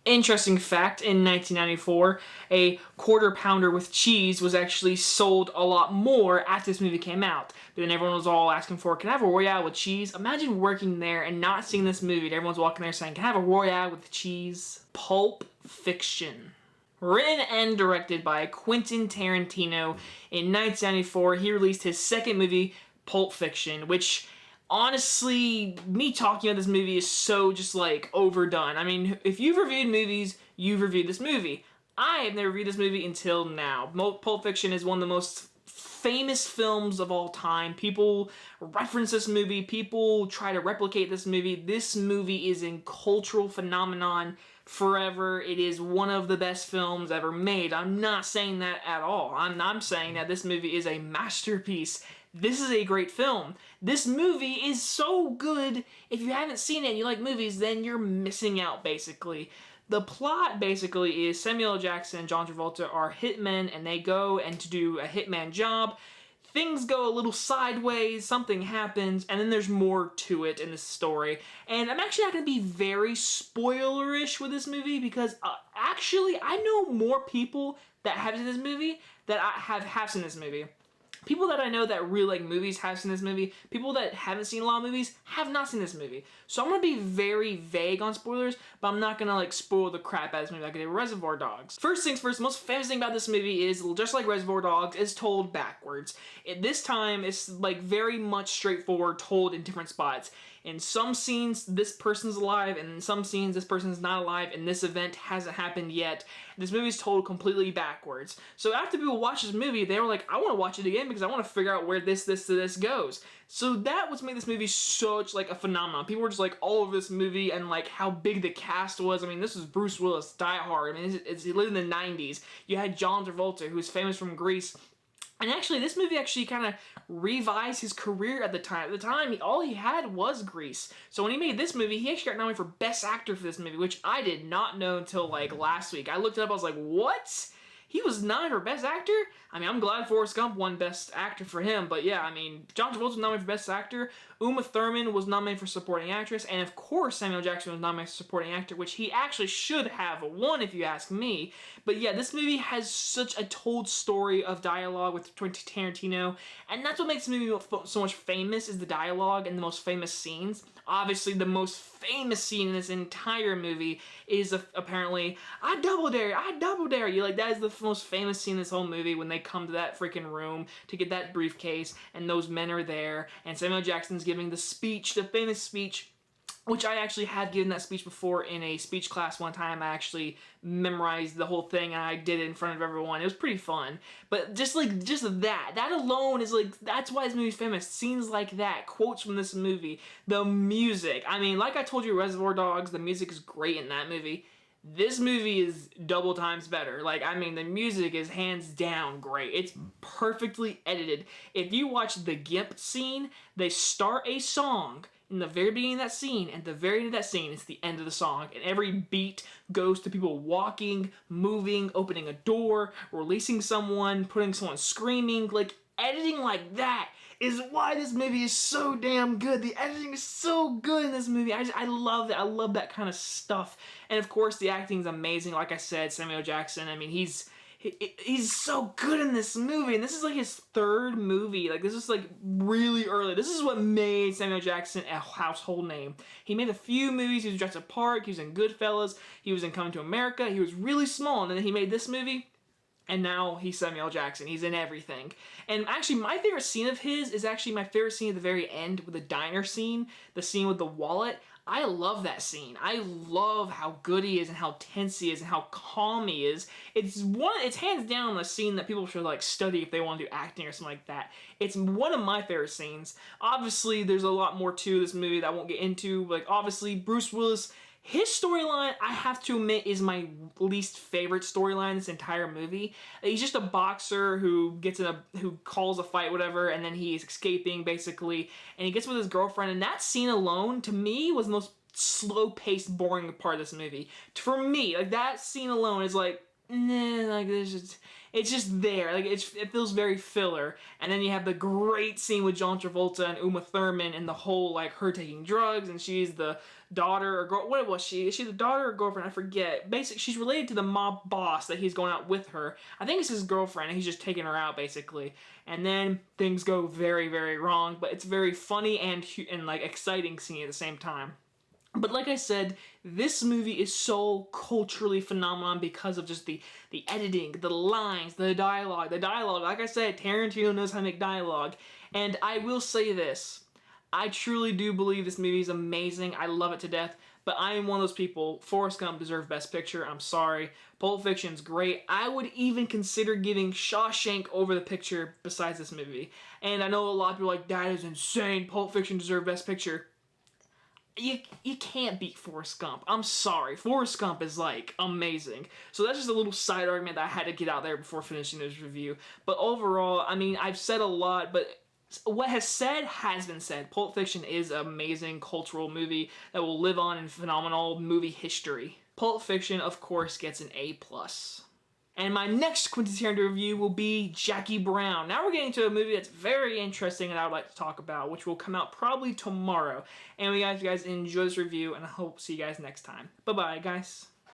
Interesting fact, in 1994, a quarter pounder with cheese was actually sold a lot more after this movie came out. But then everyone was all asking for, can I have a Royale with cheese? Imagine working there and not seeing this movie and everyone's walking there saying, can I have a Royale with cheese? Pulp Fiction. Written and directed by Quentin Tarantino in 1994, he released his second movie, Pulp Fiction, which... honestly, me talking about this movie is so just like overdone. I mean, if you've reviewed movies, you've reviewed this movie. I have never reviewed this movie until now. Pulp Fiction is one of the most famous films of all time. People reference this movie. People try to replicate this movie. This movie is a cultural phenomenon forever. It is one of the best films ever made. I'm not saying that at all. I'm saying that this movie is a masterpiece. This is a great film. This movie is so good. If you haven't seen it and you like movies, then you're missing out, basically. The plot, basically, is Samuel L. Jackson and John Travolta are hitmen, and they go and to do a hitman job. Things go a little sideways, something happens, and then there's more to it in this story. And I'm actually not going to be very spoilerish with this movie, because actually, I know more people that have seen this movie that have seen this movie. People that I know that really like movies have seen this movie. People that haven't seen a lot of movies have not seen this movie. So I'm going to be very vague on spoilers, but I'm not going to like spoil the crap out of this movie like I did Reservoir Dogs. First things first, the most famous thing about this movie is, just like Reservoir Dogs, is told backwards. This time, it's like very much straightforward, told in different spots. In some scenes, this person's alive, and in some scenes, this person's not alive, and this event hasn't happened yet. This movie's told completely backwards. So after people watch this movie, they were like, I want to watch it again because I want to figure out where this goes. So that was made this movie such like a phenomenon. People were just like all over this movie and like how big the cast was. I mean, this was Bruce Willis, Die Hard. I mean, he lived in the 90s. You had John Travolta, who was famous from Grease. And actually, this movie actually kind of revised his career at the time. At the time, all he had was Grease. So when he made this movie, he actually got nominated for Best Actor for this movie, which I did not know until like last week. I looked it up, I was like, what? He was nominated for Best Actor? I mean, I'm glad Forrest Gump won Best Actor for him, but yeah, I mean, John Travolta was nominated for Best Actor, Uma Thurman was nominated for Supporting Actress, and of course Samuel Jackson was nominated for Supporting Actor, which he actually should have won if you ask me. But yeah, this movie has such a told story of dialogue with Tarantino, and that's what makes the movie so much famous, is the dialogue and the most famous scenes. Obviously, the most famous scene in this entire movie is apparently, I double dare you. Like, that is the most famous scene in this whole movie, when they come to that freaking room to get that briefcase, and those men are there, and Samuel Jackson's giving the speech, the famous speech, which I actually had given that speech before in a speech class one time. I actually memorized the whole thing and I did it in front of everyone. It was pretty fun. But just that alone is like, that's why this movie's famous. Scenes like that, quotes from this movie, the music. I mean, like I told you, Reservoir Dogs, the music is great in that movie. This movie is double times better. Like, I mean, the music is hands down great. It's perfectly edited. If you watch the GIMP scene, they start a song in the very beginning of that scene, and at the very end of that scene, it's the end of the song. And every beat goes to people walking, moving, opening a door, releasing someone, putting someone screaming. Like, editing like that is why this movie is so damn good. The editing is so good in this movie. I love it. I love that kind of stuff. And of course, the acting is amazing. Like I said, Samuel Jackson, I mean, he's so good in this movie, and this is like his third movie. Like, this is like really early. This is what made Samuel Jackson a household name. He made a few movies. He was in Jurassic Park, he was in Goodfellas, he was in Coming to America. He was really small, and then he made this movie, and now he's Samuel Jackson. He's in everything. And actually, my favorite scene of his is actually my favorite scene at the very end with the diner scene, the scene with the wallet. I love that scene. I love how good he is and how tense he is and how calm he is. It's hands down the scene that people should like study if they want to do acting or something like that. It's one of my favorite scenes. Obviously, there's a lot more to this movie that I won't get into. Like, obviously, Bruce Willis, his storyline, I have to admit, is my least favorite storyline in this entire movie. He's just a boxer who who calls a fight, whatever, and then he's escaping, basically, and he gets with his girlfriend, and that scene alone, to me, was the most slow-paced, boring part of this movie. For me, like, that scene alone is like, nah, like, it's just there. Like, it feels very filler. And then you have the great scene with John Travolta and Uma Thurman and the whole, like, her taking drugs, and she's the daughter or girl. What was she? Is she the daughter or girlfriend? I forget. Basically, she's related to the mob boss that he's going out with her. I think it's his girlfriend, and he's just taking her out basically. And then things go very, very wrong. But it's very funny and like exciting scene at the same time. But like I said, this movie is so culturally phenomenal because of just the editing, the lines, the dialogue. The dialogue, like I said, Tarantino knows how to make dialogue. And I will say this. I truly do believe this movie is amazing. I love it to death. But I am one of those people. Forrest Gump deserved Best Picture. I'm sorry. Pulp Fiction's great. I would even consider giving Shawshank over the picture besides this movie. And I know a lot of people are like, that is insane. Pulp Fiction deserved Best Picture. You can't beat Forrest Gump. I'm sorry. Forrest Gump is, like, amazing. So that's just a little side argument that I had to get out there before finishing this review. But overall, I mean, I've said a lot, but what has been said. Pulp Fiction is an amazing cultural movie that will live on in phenomenal movie history. Pulp Fiction, of course, gets an A+. And my next Quentin Tarantino review will be Jackie Brown. Now we're getting to a movie that's very interesting and I would like to talk about, which will come out probably tomorrow. And you guys enjoy this review, and I hope to see you guys next time. Bye-bye, guys.